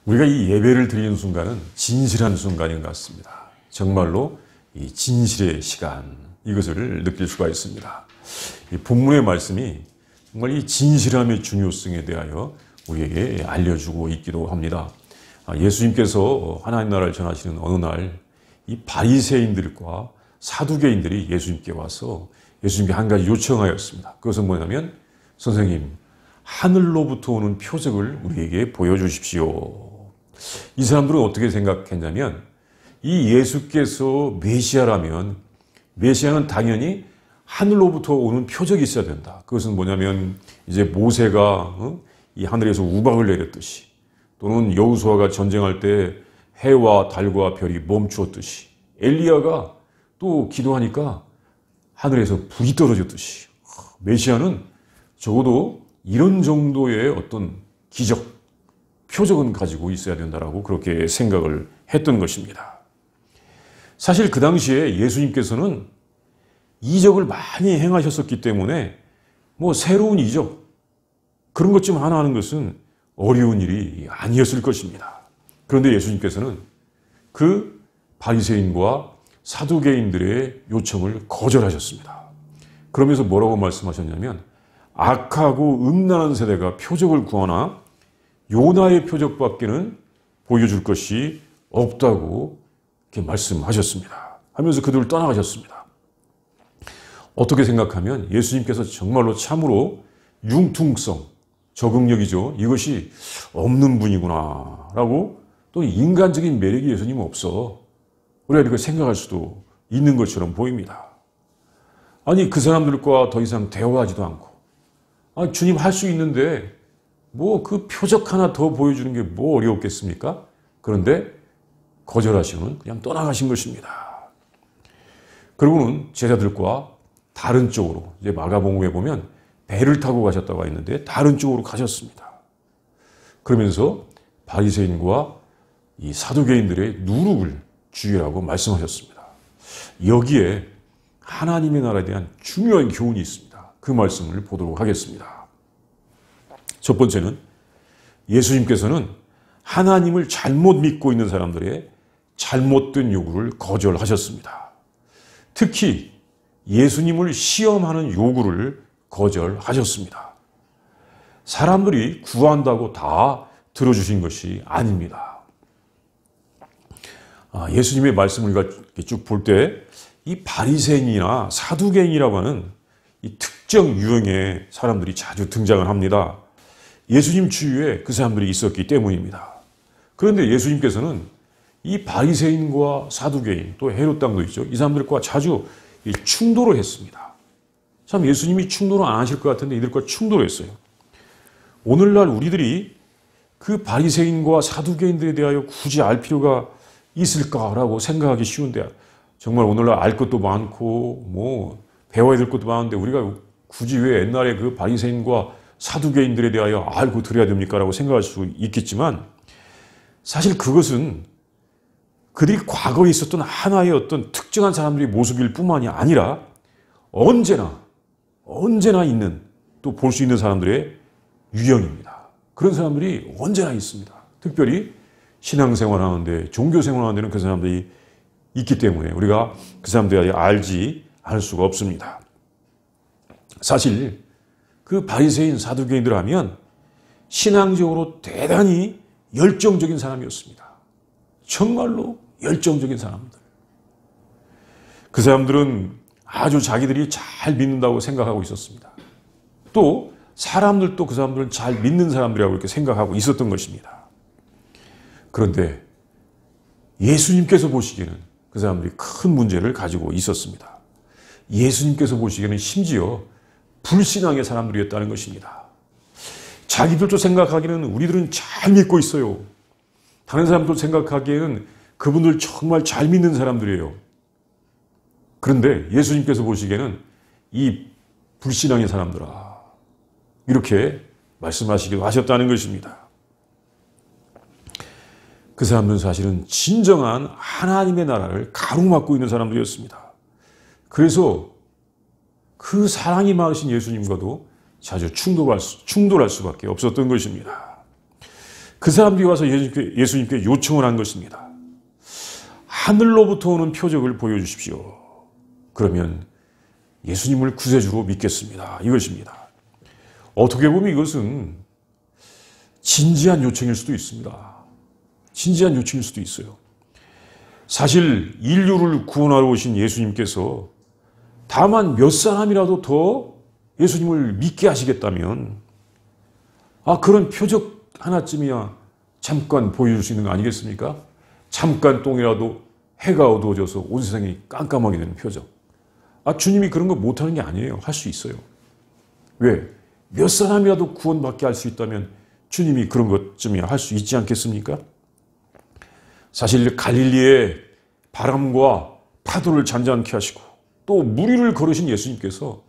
우리가 이 예배를 드리는 순간은 진실한 순간인 것 같습니다. 정말로 이 진실의 시간, 이것을 느낄 수가 있습니다. 이 본문의 말씀이 정말 이 진실함의 중요성에 대하여 우리에게 알려주고 있기도 합니다. 예수님께서 하나님 나라를 전하시는 어느 날 이 바리새인들과 사두개인들이 예수님께 와서 예수님께 한 가지 요청하였습니다. 그것은 뭐냐면, 선생님, 하늘로부터 오는 표적을 우리에게 보여주십시오. 이 사람들은 어떻게 생각했냐면, 이 예수께서 메시아라면 메시아는 당연히 하늘로부터 오는 표적이 있어야 된다. 그것은 뭐냐면 이제 모세가 이 하늘에서 우박을 내렸듯이, 또는 여호수아가 전쟁할 때 해와 달과 별이 멈추었듯이, 엘리야가 또 기도하니까 하늘에서 불이 떨어졌듯이, 메시아는 적어도 이런 정도의 어떤 기적, 표적은 가지고 있어야 된다라고 그렇게 생각을 했던 것입니다. 사실 그 당시에 예수님께서는 이적을 많이 행하셨었기 때문에 뭐 새로운 이적, 그런 것 좀 하나 하는 것은 어려운 일이 아니었을 것입니다. 그런데 예수님께서는 그 바리새인과 사두개인들의 요청을 거절하셨습니다. 그러면서 뭐라고 말씀하셨냐면, 악하고 음란한 세대가 표적을 구하나 요나의 표적밖에는 보여줄 것이 없다고 이렇게 말씀하셨습니다. 하면서 그들을 떠나가셨습니다. 어떻게 생각하면 예수님께서 정말로 참으로 융통성, 적응력이죠. 이것이 없는 분이구나 라고, 또 인간적인 매력이 예수님은 없어, 우리가 이렇게 생각할 수도 있는 것처럼 보입니다. 아니, 그 사람들과 더 이상 대화하지도 않고, 주님 할 수 있는데 뭐 그 표적 하나 더 보여주는 게 뭐 어려웠겠습니까? 그런데 거절하시고는 그냥 떠나가신 것입니다. 그리고는 제자들과 다른 쪽으로, 이제 마가복음에 보면 배를 타고 가셨다고 했는데 다른 쪽으로 가셨습니다. 그러면서 바리새인과 이 사두개인들의 누룩을 죽이라고 말씀하셨습니다. 여기에 하나님의 나라에 대한 중요한 교훈이 있습니다. 그 말씀을 보도록 하겠습니다. 첫 번째는, 예수님께서는 하나님을 잘못 믿고 있는 사람들의 잘못된 요구를 거절하셨습니다. 특히 예수님을 시험하는 요구를 거절하셨습니다. 사람들이 구한다고 다 들어주신 것이 아닙니다. 예수님의 말씀을 우리가 쭉 볼 때 이 바리새인이나 사두개인이라고 하는 이 특정 유형의 사람들이 자주 등장을 합니다. 예수님 주위에 그 사람들이 있었기 때문입니다. 그런데 예수님께서는 이 바리새인과 사두개인, 또 헤롯 당도 있죠. 이 사람들과 자주 충돌을 했습니다. 참 예수님이 충돌을 안 하실 것 같은데 이들과 충돌을 했어요. 오늘날 우리들이 그 바리새인과 사두개인들에 대하여 굳이 알 필요가 있을까라고 생각하기 쉬운데, 정말 오늘날 알 것도 많고 뭐 배워야 될 것도 많은데 우리가 굳이 왜 옛날에 그 바리새인과 사두개인들에 대하여 알고 들어야 됩니까? 라고 생각할 수 있겠지만, 사실 그것은 그들이 과거에 있었던 하나의 어떤 특정한 사람들의 모습일 뿐만이 아니라 언제나 있는, 또 볼 수 있는 사람들의 유형입니다. 그런 사람들이 언제나 있습니다. 특별히 신앙생활 하는데, 종교생활 하는 데는 그 사람들이 있기 때문에 우리가 그 사람들에 알지 않을 수가 없습니다. 사실 그 바리새인 사두개인들 하면 신앙적으로 대단히 열정적인 사람이었습니다. 정말로 열정적인 사람들. 그 사람들은 아주 자기들이 잘 믿는다고 생각하고 있었습니다. 또 사람들도 그 사람들은 잘 믿는 사람들이라고 이렇게 생각하고 있었던 것입니다. 그런데 예수님께서 보시기에는 그 사람들이 큰 문제를 가지고 있었습니다. 예수님께서 보시기에는 심지어 불신앙의 사람들이었다는 것입니다. 자기들도 생각하기에는 우리들은 잘 믿고 있어요. 다른 사람도 생각하기에는 그분들 정말 잘 믿는 사람들이에요. 그런데 예수님께서 보시기에는 이 불신앙의 사람들아, 이렇게 말씀하시기도 하셨다는 것입니다. 그 사람들은 사실은 진정한 하나님의 나라를 가로막고 있는 사람들이었습니다. 그래서 그 사랑이 많으신 예수님과도 자주 충돌할 수밖에 없었던 것입니다. 그 사람들이 와서 예수님께 요청을 한 것입니다. 하늘로부터 오는 표적을 보여주십시오. 그러면 예수님을 구세주로 믿겠습니다. 이것입니다. 어떻게 보면 이것은 진지한 요청일 수도 있습니다. 진지한 요청일 수도 있어요. 사실 인류를 구원하러 오신 예수님께서 다만 몇 사람이라도 더 예수님을 믿게 하시겠다면 그런 표적 하나쯤이야 잠깐 보여줄 수 있는 거 아니겠습니까? 잠깐 동이라도 해가 어두워져서 온 세상이 깜깜하게 되는 표적. 주님이 그런 거 못하는 게 아니에요. 할 수 있어요. 왜? 몇 사람이라도 구원받게 할 수 있다면 주님이 그런 것쯤이야 할 수 있지 않겠습니까? 사실 갈릴리의 바람과 파도를 잔잔케 하시고 또 물 위를 걸으신 예수님께서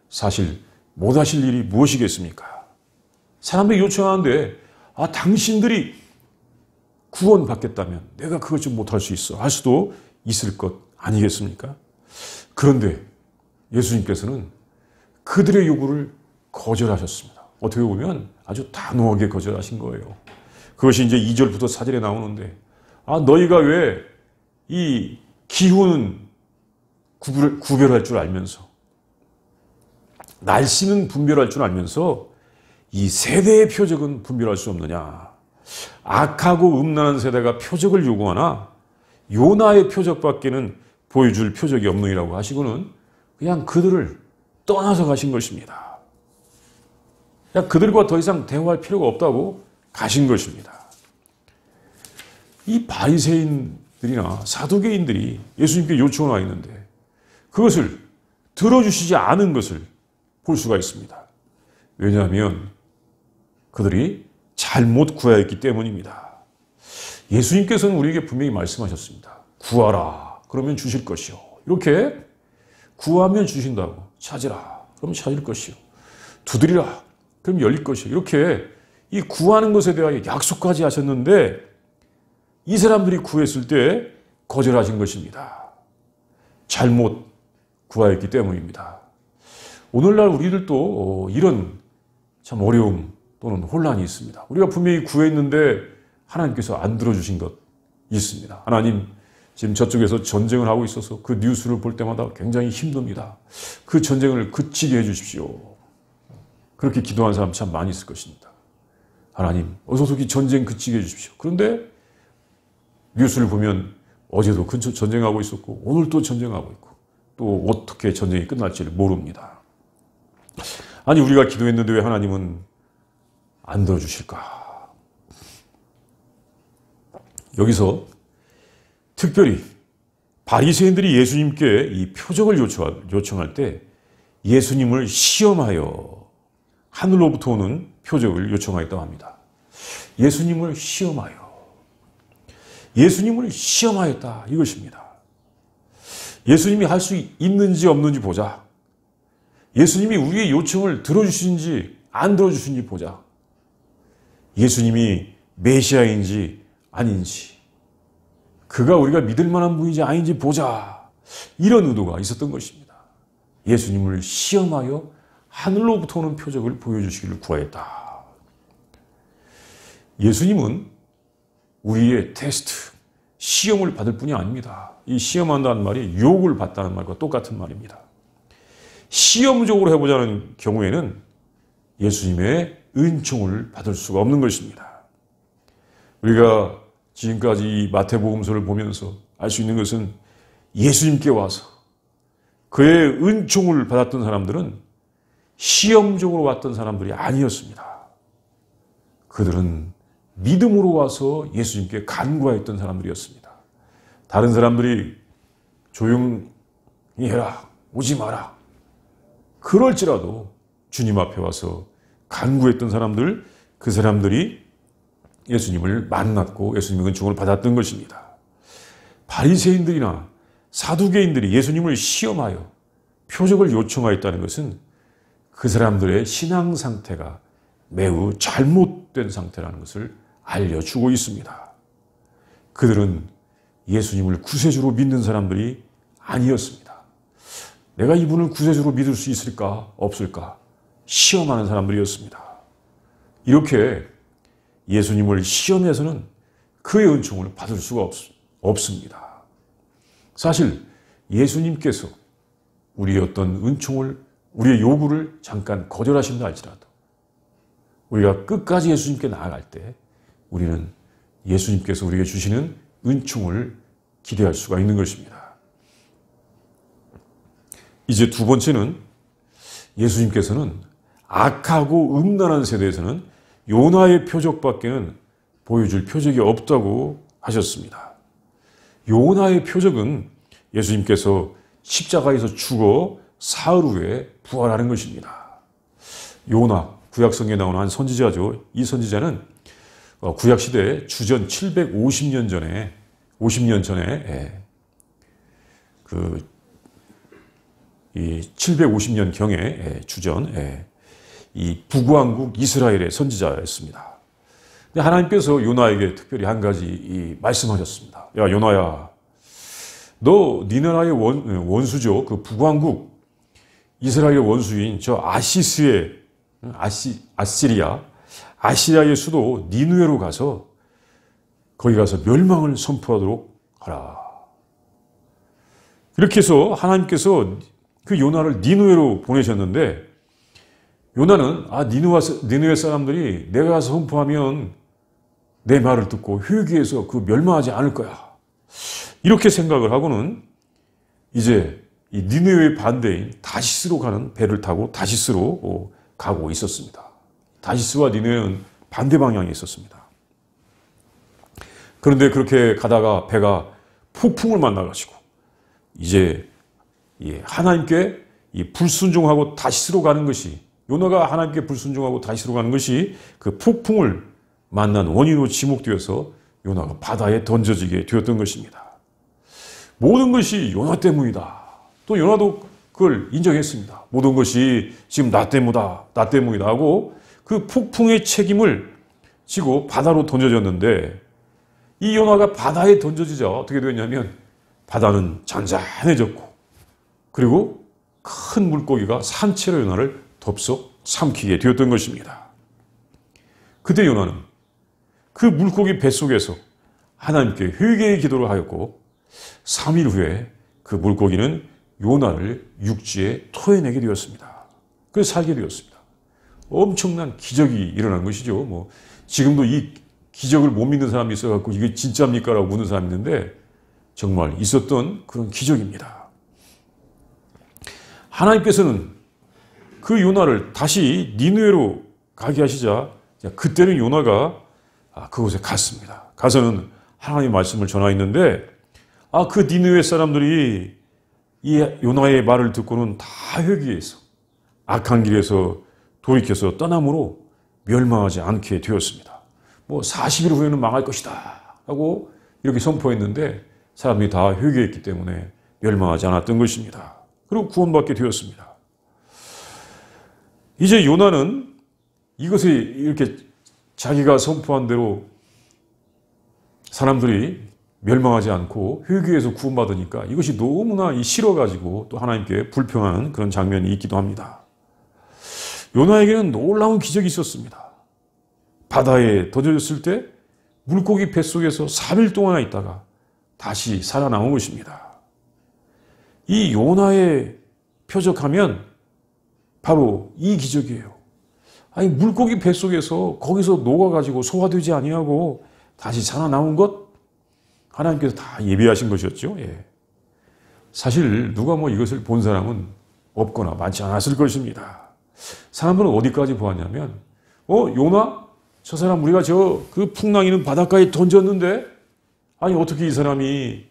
사실 못하실 일이 무엇이겠습니까? 사람들이 요청하는데 당신들이 구원받겠다면 내가 그것 좀 못할 수 있어 할 수도 있을 것 아니겠습니까? 그런데 예수님께서는 그들의 요구를 거절하셨습니다. 어떻게 보면 아주 단호하게 거절하신 거예요. 그것이 이제 2절부터 4절에 나오는데 너희가 왜 이 기후는 구별할 줄 알면서 날씨는 분별할 줄 알면서 이 세대의 표적은 분별할 수 없느냐. 악하고 음란한 세대가 표적을 요구하나 요나의 표적밖에는 보여줄 표적이 없느니라고 하시고는 그냥 그들을 떠나서 가신 것입니다. 그냥 그들과 더 이상 대화할 필요가 없다고 가신 것입니다. 이 바리새인들이나 사두개인들이 예수님께 요청을 와 있는데 그것을 들어주시지 않은 것을 볼 수가 있습니다. 왜냐하면 그들이 잘못 구하였기 때문입니다. 예수님께서는 우리에게 분명히 말씀하셨습니다. 구하라. 그러면 주실 것이요. 이렇게 구하면 주신다고. 찾으라. 그러면 찾을 것이요. 두드리라. 그럼 열릴 것이요. 이렇게 이 구하는 것에 대하여 약속까지 하셨는데 이 사람들이 구했을 때 거절하신 것입니다. 잘못 구하였기 때문입니다. 오늘날 우리들도 이런 참 어려움 또는 혼란이 있습니다. 우리가 분명히 구했는데 하나님께서 안 들어주신 것 있습니다. 하나님 지금 저쪽에서 전쟁을 하고 있어서 그 뉴스를 볼 때마다 굉장히 힘듭니다. 그 전쟁을 그치게 해주십시오. 그렇게 기도하는 사람 참 많이 있을 것입니다. 하나님 어서 저기 전쟁 그치게 해주십시오. 그런데 뉴스를 보면 어제도 근처 전쟁하고 있었고 오늘 또 전쟁하고 있고 또 어떻게 전쟁이 끝날지를 모릅니다. 아니 우리가 기도했는데 왜 하나님은 안 들어주실까? 여기서 특별히 바리새인들이 예수님께 이 표적을 요청할 때 예수님을 시험하여 하늘로부터 오는 표적을 요청하였다고 합니다. 예수님을 시험하여. 예수님을 시험하였다 이것입니다. 예수님이 할 수 있는지 없는지 보자. 예수님이 우리의 요청을 들어주시는지 안 들어주시는지 보자. 예수님이 메시아인지 아닌지 그가 우리가 믿을 만한 분인지 아닌지 보자. 이런 의도가 있었던 것입니다. 예수님을 시험하여 하늘로부터 오는 표적을 보여주시기를 구하였다. 예수님은 우리의 테스트, 시험을 받을 뿐이 아닙니다. 이 시험한다는 말이 유혹을 받다는 말과 똑같은 말입니다. 시험적으로 해보자는 경우에는 예수님의 은총을 받을 수가 없는 것입니다. 우리가 지금까지 마태복음서를 보면서 알 수 있는 것은 예수님께 와서 그의 은총을 받았던 사람들은 시험적으로 왔던 사람들이 아니었습니다. 그들은 믿음으로 와서 예수님께 간구하였던 사람들이었습니다. 다른 사람들이 조용히 해라, 오지 마라. 그럴지라도 주님 앞에 와서 간구했던 사람들, 그 사람들이 예수님을 만났고 예수님의 은총을 받았던 것입니다. 바리새인들이나 사두개인들이 예수님을 시험하여 표적을 요청하였다는 것은 그 사람들의 신앙 상태가 매우 잘못된 상태라는 것을 알려주고 있습니다. 그들은 예수님을 구세주로 믿는 사람들이 아니었습니다. 내가 이분을 구세주로 믿을 수 있을까 없을까 시험하는 사람들이었습니다. 이렇게 예수님을 시험해서는 그의 은총을 받을 수가 없습니다. 사실 예수님께서 우리의 어떤 은총을, 우리의 요구를 잠깐 거절하신다 할지라도 우리가 끝까지 예수님께 나아갈 때 우리는 예수님께서 우리에게 주시는 은총을 기대할 수가 있는 것입니다. 이제 두 번째는 예수님께서는 악하고 음란한 세대에서는 요나의 표적밖에는 보여줄 표적이 없다고 하셨습니다. 요나의 표적은 예수님께서 십자가에서 죽어 사흘 후에 부활하는 것입니다. 요나, 구약성경에 나오는 한 선지자죠. 이 선지자는 구약시대 주전 750년 전에, 50년 전에, 이 750년 경에 주전, 이 북왕국 이스라엘의 선지자였습니다. 근데 하나님께서 요나에게 특별히 한 가지 말씀하셨습니다. 야, 요나야, 너 니네나의 원수죠. 그 북왕국 이스라엘의 원수인 저 아시리아의 수도 니누에로 가서 거기 가서 멸망을 선포하도록 하라. 이렇게 해서 하나님께서 그 요나를 니누에로 보내셨는데 요나는 니누에 사람들이 내가 가서 선포하면 내 말을 듣고 회개해서 그 멸망하지 않을 거야. 이렇게 생각을 하고는 이제 이 니느웨의 반대인 다시스로 가는 배를 타고 다시스로 가고 있었습니다. 다시스와 니느웨는 반대 방향에 있었습니다. 그런데 그렇게 가다가 배가 폭풍을 만나가지고 이제 하나님께 불순종하고 다시스로 가는 것이, 요나가 하나님께 불순종하고 다시스로 가는 것이 그 폭풍을 만난 원인으로 지목되어서 요나가 바다에 던져지게 되었던 것입니다. 모든 것이 요나 때문이다. 또 요나도 그걸 인정했습니다. 모든 것이 지금 나 때문이다 하고 그 폭풍의 책임을 지고 바다로 던져졌는데 이 요나가 바다에 던져지자 어떻게 되었냐면 바다는 잔잔해졌고 그리고 큰 물고기가 산채로 요나를 덥석 삼키게 되었던 것입니다. 그때 요나는 그 물고기 뱃속에서 하나님께 회개의 기도를 하였고 3일 후에 그 물고기는 요나를 육지에 토해내게 되었습니다. 그래서 살게 되었습니다. 엄청난 기적이 일어난 것이죠. 지금도 이 기적을 못 믿는 사람이 있어갖고 이게 진짜입니까? 라고 묻는 사람이 있는데 정말 있었던 그런 기적입니다. 하나님께서는 그 요나를 다시 니느웨로 가게 하시자 그때는 요나가 그곳에 갔습니다. 가서는 하나님의 말씀을 전하였는데 그 니느웨 사람들이 이 요나의 말을 듣고는 다 회개해서 악한 길에서 돌이켜서 떠남으로 멸망하지 않게 되었습니다. 40일 후에는 망할 것이다 하고 이렇게 선포했는데 사람들이 다 회개했기 때문에 멸망하지 않았던 것입니다. 그리고 구원받게 되었습니다. 이제 요나는 이것이 이렇게 자기가 선포한 대로 사람들이 멸망하지 않고 회개해서 구원받으니까 이것이 너무나 싫어가지고 또 하나님께 불평하는 그런 장면이 있기도 합니다. 요나에게는 놀라운 기적이 있었습니다. 바다에 던져졌을 때 물고기 뱃속에서 3일 동안 있다가 다시 살아나온 것입니다. 이 요나의 표적하면 바로 이 기적이에요. 물고기 뱃속에서 거기서 녹아가지고 소화되지 아니하고 다시 살아나온 것 하나님께서 다 예비하신 것이었죠. 사실 누가 이것을 본 사람은 없거나 많지 않았을 것입니다. 사람들은 어디까지 보았냐면 요나? 저 사람 우리가 그 풍랑이는 바닷가에 던졌는데 어떻게 이 사람이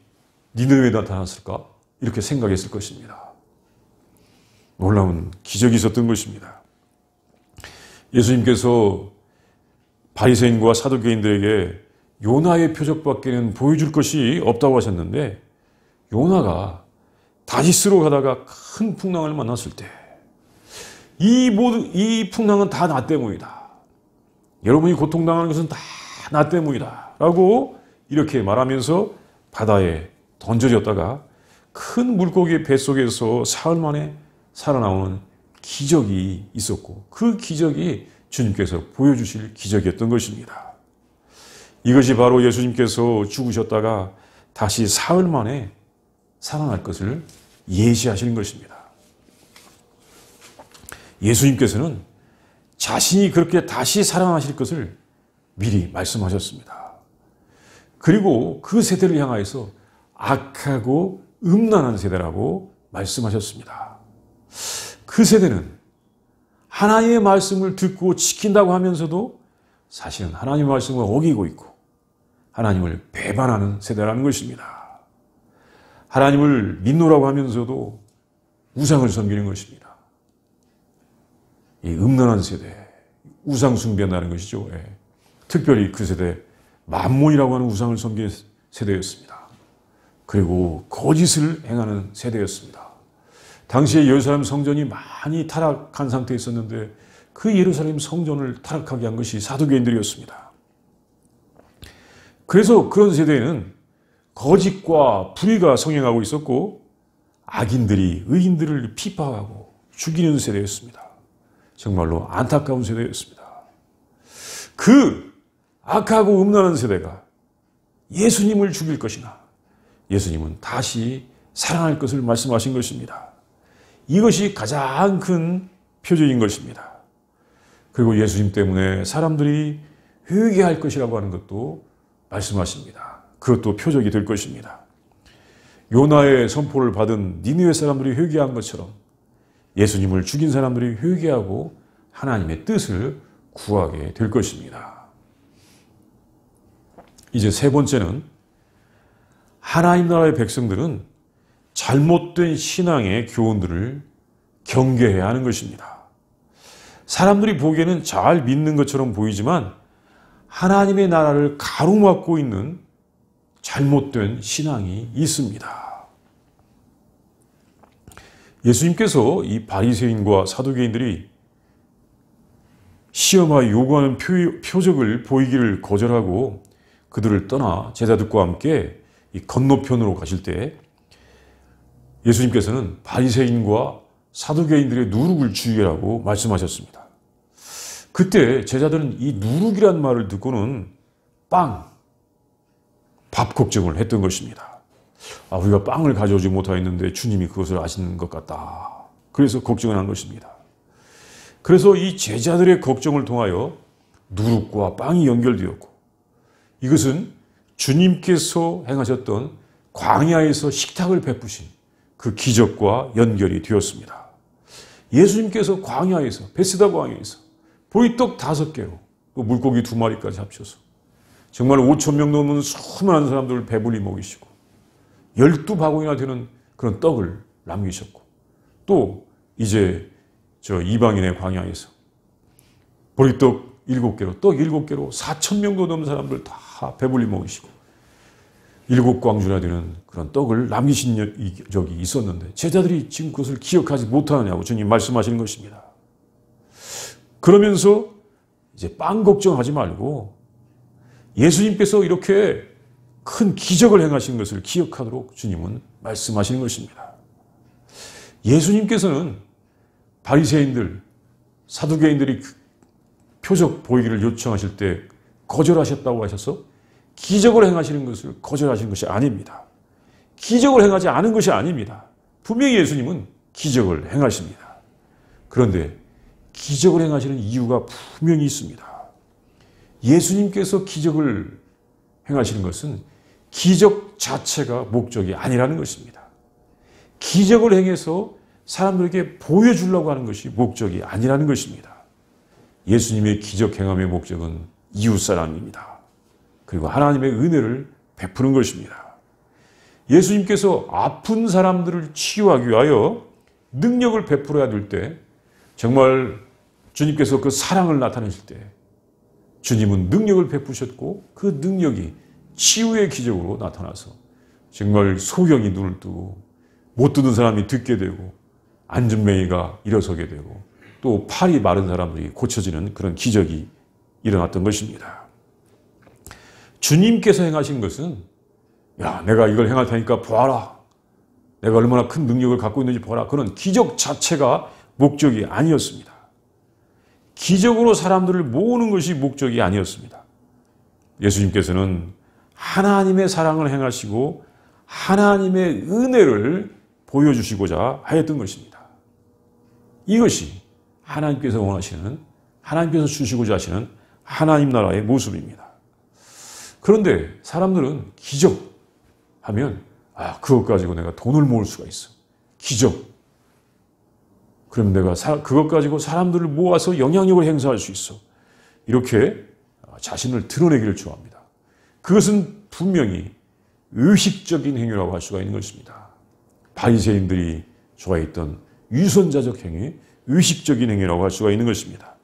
니느웨에 나타났을까? 이렇게 생각했을 것입니다. 놀라운 기적이 있었던 것입니다. 예수님께서 바리새인과 사두개인들에게 요나의 표적밖에는 보여줄 것이 없다고 하셨는데 요나가 다시스로 가다가 큰 풍랑을 만났을 때 이 풍랑은 다 나 때문이다. 여러분이 고통당하는 것은 다 나 때문이다. 라고 이렇게 말하면서 바다에 던져졌다가 큰 물고기의 뱃속에서 사흘 만에 살아나오는 기적이 있었고 그 기적이 주님께서 보여주실 기적이었던 것입니다. 이것이 바로 예수님께서 죽으셨다가 다시 사흘 만에 살아날 것을 예시하시는 것입니다. 예수님께서는 자신이 그렇게 다시 살아나실 것을 미리 말씀하셨습니다. 그리고 그 세대를 향하여서 악하고 음란한 세대라고 말씀하셨습니다. 그 세대는 하나님의 말씀을 듣고 지킨다고 하면서도 사실은 하나님의 말씀을 어기고 있고 하나님을 배반하는 세대라는 것입니다. 하나님을 믿노라고 하면서도 우상을 섬기는 것입니다. 이 음란한 세대, 우상 숭배한다는 것이죠. 예. 특별히 그 세대, 만몬이라고 하는 우상을 섬기는 세대였습니다. 그리고 거짓을 행하는 세대였습니다. 당시에 예루살렘 성전이 많이 타락한 상태에 있었는데 그 예루살렘 성전을 타락하게 한 것이 사두개인들이었습니다. 그래서 그런 세대에는 거짓과 불의가 성행하고 있었고 악인들이 의인들을 피파하고 죽이는 세대였습니다. 정말로 안타까운 세대였습니다. 그 악하고 음란한 세대가 예수님을 죽일 것이나 예수님은 다시 살아날 것을 말씀하신 것입니다. 이것이 가장 큰 표적인 것입니다. 그리고 예수님 때문에 사람들이 회개할 것이라고 하는 것도 말씀하십니다. 그것도 표적이 될 것입니다. 요나의 선포를 받은 니느웨 사람들이 회개한 것처럼 예수님을 죽인 사람들이 회개하고 하나님의 뜻을 구하게 될 것입니다. 이제 세 번째는 하나님 나라의 백성들은 잘못된 신앙의 교훈들을 경계해야 하는 것입니다. 사람들이 보기에는 잘 믿는 것처럼 보이지만 하나님의 나라를 가로막고 있는 잘못된 신앙이 있습니다. 예수님께서 이 바리새인과 사두개인들이 시험하여 요구하는 표적을 보이기를 거절하고 그들을 떠나 제자들과 함께 이 건너편으로 가실 때 예수님께서는 바리새인과 사두개인들의 누룩을 주의하라고 말씀하셨습니다. 그때 제자들은 이 누룩이란 말을 듣고는 밥 걱정을 했던 것입니다. 우리가 빵을 가져오지 못하였는데 주님이 그것을 아시는 것 같다. 그래서 걱정을 한 것입니다. 그래서 이 제자들의 걱정을 통하여 누룩과 빵이 연결되었고 이것은 주님께서 행하셨던 광야에서 식탁을 베푸신 그 기적과 연결이 되었습니다. 예수님께서 광야에서 베스다 광야에서 보리떡 5개로 또 물고기 2마리까지 합쳐서 정말 5,000명 넘는 수많은 사람들을 배불리 먹이시고 12바구니나 되는 그런 떡을 남기셨고 또 이제 저 이방인의 광야에서 보리떡 7개로 떡 7개로 4,000명도 넘는 사람들 다 배불리 먹이시고 7광주나 되는 그런 떡을 남기신 적이 있었는데 제자들이 지금 그것을 기억하지 못하느냐고 주님 말씀하시는 것입니다. 그러면서 이제 빵 걱정하지 말고 예수님께서 이렇게 큰 기적을 행하신 것을 기억하도록 주님은 말씀하시는 것입니다. 예수님께서는 바리새인들, 사두개인들이 표적 보이기를 요청하실 때 거절하셨다고 하셔서 기적을 행하시는 것을 거절하신 것이 아닙니다. 기적을 행하지 않은 것이 아닙니다. 분명히 예수님은 기적을 행하십니다. 그런데 기적을 행하시는 이유가 분명히 있습니다. 예수님께서 기적을 행하시는 것은 기적 자체가 목적이 아니라는 것입니다. 기적을 행해서 사람들에게 보여주려고 하는 것이 목적이 아니라는 것입니다. 예수님의 기적 행함의 목적은 이웃사랑입니다. 그리고 하나님의 은혜를 베푸는 것입니다. 예수님께서 아픈 사람들을 치유하기 위하여 능력을 베풀어야 될 때 정말 주님께서 그 사랑을 나타내실 때 주님은 능력을 베푸셨고 그 능력이 치유의 기적으로 나타나서 정말 소경이 눈을 뜨고 못 듣는 사람이 듣게 되고 안전뱅이가 일어서게 되고 또 팔이 마른 사람들이 고쳐지는 그런 기적이 일어났던 것입니다. 주님께서 행하신 것은 내가 이걸 행할 테니까 보아라. 내가 얼마나 큰 능력을 갖고 있는지 보아라. 그런 기적 자체가 목적이 아니었습니다. 기적으로 사람들을 모으는 것이 목적이 아니었습니다. 예수님께서는 하나님의 사랑을 행하시고 하나님의 은혜를 보여주시고자 하였던 것입니다. 이것이 하나님께서 원하시는, 하나님께서 주시고자 하시는 하나님 나라의 모습입니다. 그런데 사람들은 기적하면 그것 가지고 내가 돈을 모을 수가 있어. 기적. 그럼 내가 그것 가지고 사람들을 모아서 영향력을 행사할 수 있어. 이렇게 자신을 드러내기를 좋아합니다. 그것은 분명히 의식적인 행위라고 할 수가 있는 것입니다. 바리새인들이 좋아했던 유선자적 행위, 의식적인 행위라고 할 수가 있는 것입니다.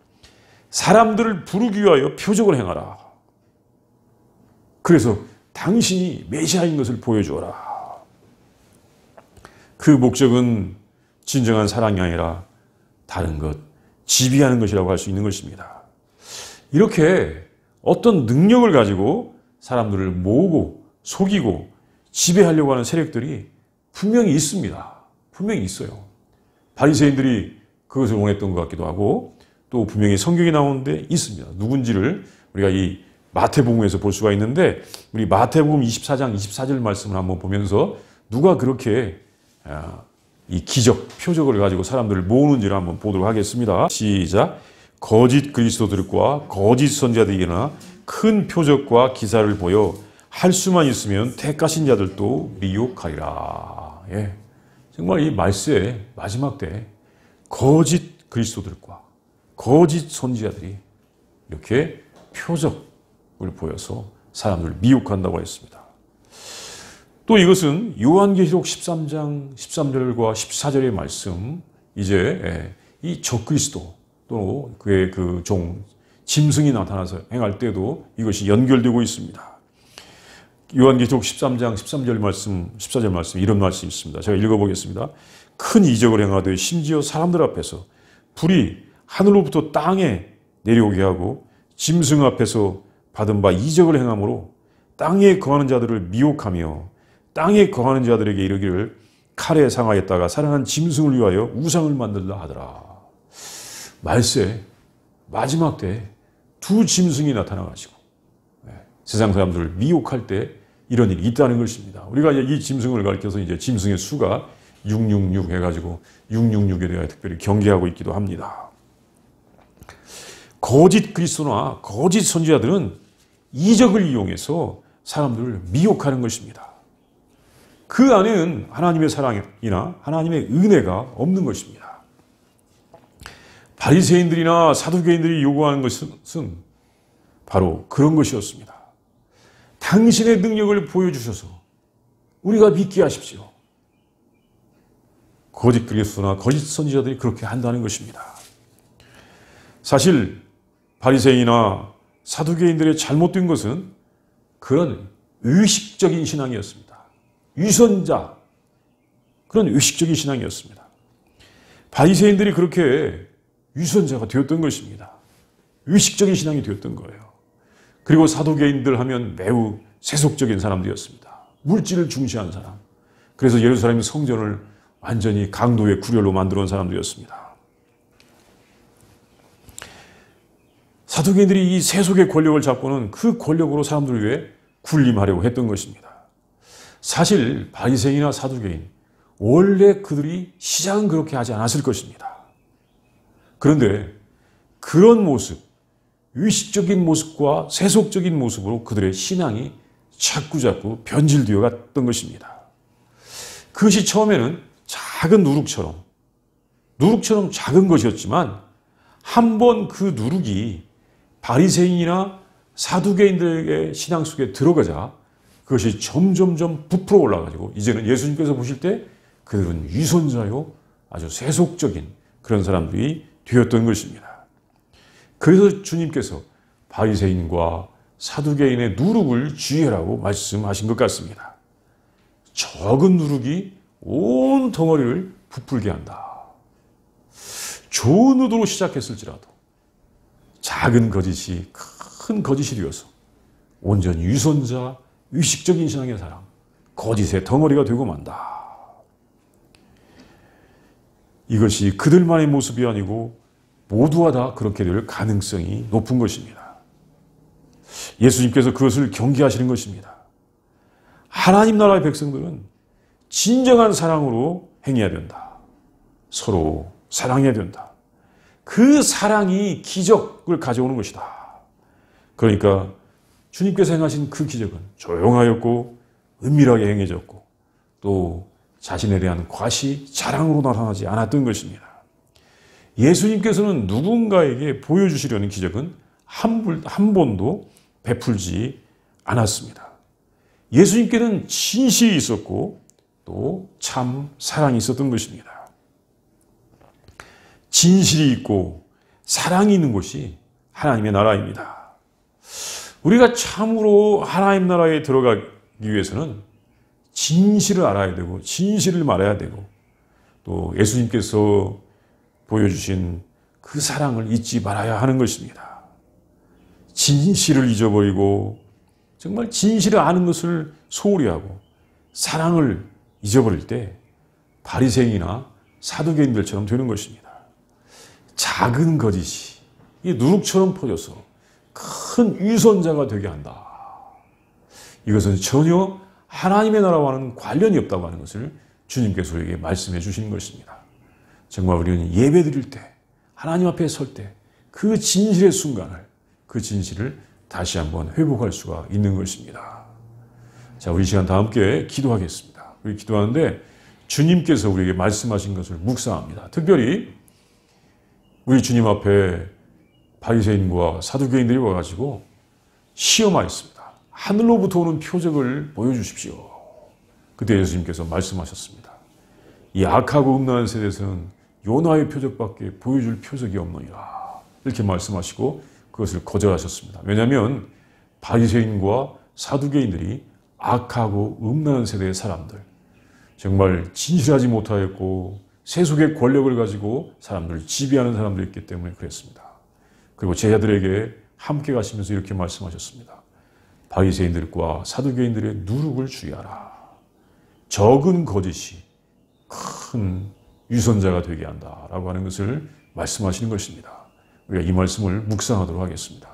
사람들을 부르기 위하여 표적을 행하라. 그래서 당신이 메시아인 것을 보여주어라. 그 목적은 진정한 사랑이 아니라 다른 것, 지배하는 것이라고 할 수 있는 것입니다. 이렇게 어떤 능력을 가지고 사람들을 모으고 속이고 지배하려고 하는 세력들이 분명히 있습니다. 분명히 있어요. 바리새인들이 그것을 원했던 것 같기도 하고 또 분명히 성경에 나오는데 있습니다. 누군지를 우리가 이 마태복음에서 볼 수가 있는데 우리 마태복음 24장 24절 말씀을 한번 보면서 누가 그렇게 이 기적, 표적을 가지고 사람들을 모으는지를 한번 보도록 하겠습니다. 시작. 거짓 그리스도들과 거짓 선지자들이 일어나 큰 표적과 기사를 보여 할 수만 있으면 택하신 자들도 미혹하리라. 예. 정말 이 말세의 마지막 때 거짓 그리스도들과 거짓 선지자들이 이렇게 표적을 보여서 사람들을 미혹한다고 했습니다. 또 이것은 요한계시록 13장 13절과 14절의 말씀, 이제 이 적그리스도 또 그의 그 종 짐승이 나타나서 행할 때도 이것이 연결되고 있습니다. 요한계시록 13장 13절 말씀, 14절 말씀 이런 말씀이 있습니다. 제가 읽어보겠습니다. 큰 이적을 행하되 심지어 사람들 앞에서 불이 하늘로부터 땅에 내려오게 하고 짐승 앞에서 받은 바 이적을 행함으로 땅에 거하는 자들을 미혹하며 땅에 거하는 자들에게 이르기를 칼에 상하였다가 살아난 짐승을 위하여 우상을 만들라 하더라. 말세 마지막 때 두 짐승이 나타나가지고 세상 사람들을 미혹할 때 이런 일이 있다는 것입니다. 우리가 이 짐승을 가리켜서 이제 짐승의 수가 666 해가지고 666에 대해 특별히 경계하고 있기도 합니다. 거짓 그리스도나 거짓 선지자들은 이적을 이용해서 사람들을 미혹하는 것입니다. 그 안에는 하나님의 사랑이나 하나님의 은혜가 없는 것입니다. 바리새인들이나 사두개인들이 요구하는 것은 바로 그런 것이었습니다. 당신의 능력을 보여주셔서 우리가 믿게 하십시오. 거짓 그리스도나 거짓 선지자들이 그렇게 한다는 것입니다. 사실 바리새인이나 사두개인들의 잘못된 것은 그런 의식적인 신앙이었습니다. 유선자, 그런 의식적인 신앙이었습니다. 바리새인들이 그렇게 유선자가 되었던 것입니다. 의식적인 신앙이 되었던 거예요. 그리고 사두개인들 하면 매우 세속적인 사람들이었습니다. 물질을 중시하는 사람. 그래서 예루살렘 성전을 완전히 강도의 구렬로 만들어 놓은 사람들이었습니다. 사두개인들이 이 세속의 권력을 잡고는 그 권력으로 사람들을 위해 군림하려고 했던 것입니다. 사실 바리새인이나 사두개인, 원래 그들이 시작은 그렇게 하지 않았을 것입니다. 그런데 그런 모습, 의식적인 모습과 세속적인 모습으로 그들의 신앙이 자꾸자꾸 변질되어 갔던 것입니다. 그것이 처음에는 작은 누룩처럼 작은 것이었지만 한번 그 누룩이 바리새인이나 사두개인들의 신앙 속에 들어가자 그것이 점점점 부풀어 올라가지고 이제는 예수님께서 보실 때 그들은 위선자요 아주 세속적인 그런 사람들이 되었던 것입니다. 그래서 주님께서 바리새인과 사두개인의 누룩을 주의하라고 말씀하신 것 같습니다. 적은 누룩이 온 덩어리를 부풀게 한다. 좋은 의도로 시작했을지라도 작은 거짓이 큰 거짓이 되어서 온전히 위선자, 의식적인 신앙의 사람, 거짓의 덩어리가 되고 만다. 이것이 그들만의 모습이 아니고 모두가 다 그렇게 될 가능성이 높은 것입니다. 예수님께서 그것을 경계하시는 것입니다. 하나님 나라의 백성들은 진정한 사랑으로 행해야 된다. 서로 사랑해야 된다. 그 사랑이 기적을 가져오는 것이다. 그러니까 주님께서 행하신 그 기적은 조용하였고 은밀하게 행해졌고 또 자신에 대한 과시, 자랑으로 나타나지 않았던 것입니다. 예수님께서는 누군가에게 보여주시려는 기적은 한 번도 베풀지 않았습니다. 예수님께는 진실이 있었고 또 참 사랑이 있었던 것입니다. 진실이 있고 사랑이 있는 곳이 하나님의 나라입니다. 우리가 참으로 하나님 나라에 들어가기 위해서는 진실을 알아야 되고 진실을 말해야 되고 또 예수님께서 보여주신 그 사랑을 잊지 말아야 하는 것입니다. 진실을 잊어버리고 정말 진실을 아는 것을 소홀히 하고 사랑을 잊어버릴 때 바리새인이나 사두개인들처럼 되는 것입니다. 작은 거짓이 이 누룩처럼 퍼져서 큰 위선자가 되게 한다. 이것은 전혀 하나님의 나라와는 관련이 없다고 하는 것을 주님께서 우리에게 말씀해 주시는 것입니다. 정말 우리는 예배 드릴 때 하나님 앞에 설 때 그 진실의 순간을 그 진실을 다시 한번 회복할 수가 있는 것입니다. 자, 우리 시간 다 함께 기도하겠습니다. 우리 기도하는데 주님께서 우리에게 말씀하신 것을 묵상합니다. 특별히 우리 주님 앞에 바리새인과 사두개인들이 와가지고 시험하였습니다. 하늘로부터 오는 표적을 보여주십시오. 그때 예수님께서 말씀하셨습니다. 이 악하고 음란한 세대에서는 요나의 표적밖에 보여줄 표적이 없느니라. 이렇게 말씀하시고 그것을 거절하셨습니다. 왜냐하면 바리새인과 사두개인들이 악하고 음란한 세대의 사람들, 정말 진실하지 못하였고 세속의 권력을 가지고 사람들을 지배하는 사람들이 있기 때문에 그랬습니다. 그리고 제자들에게 함께 가시면서 이렇게 말씀하셨습니다. 바리새인들과 사두개인들의 누룩을 주의하라. 적은 거짓이 큰 위선자가 되게 한다라고 하는 것을 말씀하시는 것입니다. 우리가 이 말씀을 묵상하도록 하겠습니다.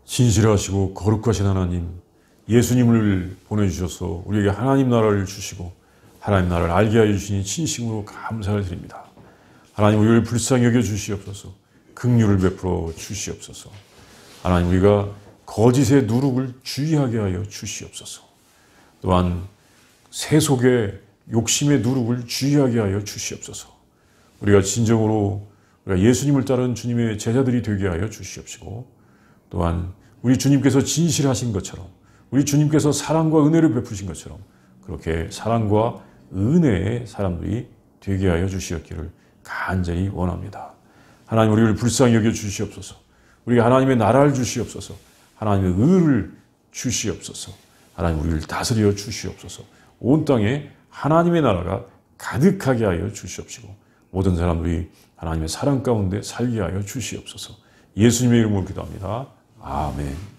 진실하시고 거룩하신 하나님, 예수님을 보내주셔서 우리에게 하나님 나라를 주시고 하나님 나라를 알게 하여 주시니 진심으로 감사를 드립니다. 하나님, 우리를 불쌍히 여겨 주시옵소서. 긍휼을 베풀어 주시옵소서. 하나님, 우리가 거짓의 누룩을 주의하게 하여 주시옵소서. 또한 세속의 욕심의 누룩을 주의하게 하여 주시옵소서. 우리가 진정으로 우리가 예수님을 따르는 주님의 제자들이 되게 하여 주시옵시고, 또한 우리 주님께서 진실하신 것처럼, 우리 주님께서 사랑과 은혜를 베푸신 것처럼 그렇게 사랑과 은혜의 사람들이 되게 하여 주시었기를 간절히 원합니다. 하나님, 우리를 불쌍히 여겨 주시옵소서. 우리가 하나님의 나라를 주시옵소서. 하나님의 의를 주시옵소서. 하나님, 우리를 다스려 주시옵소서. 온 땅에 하나님의 나라가 가득하게 하여 주시옵시고 모든 사람들이 하나님의 사랑 가운데 살게 하여 주시옵소서. 예수님의 이름으로 기도합니다. 아멘.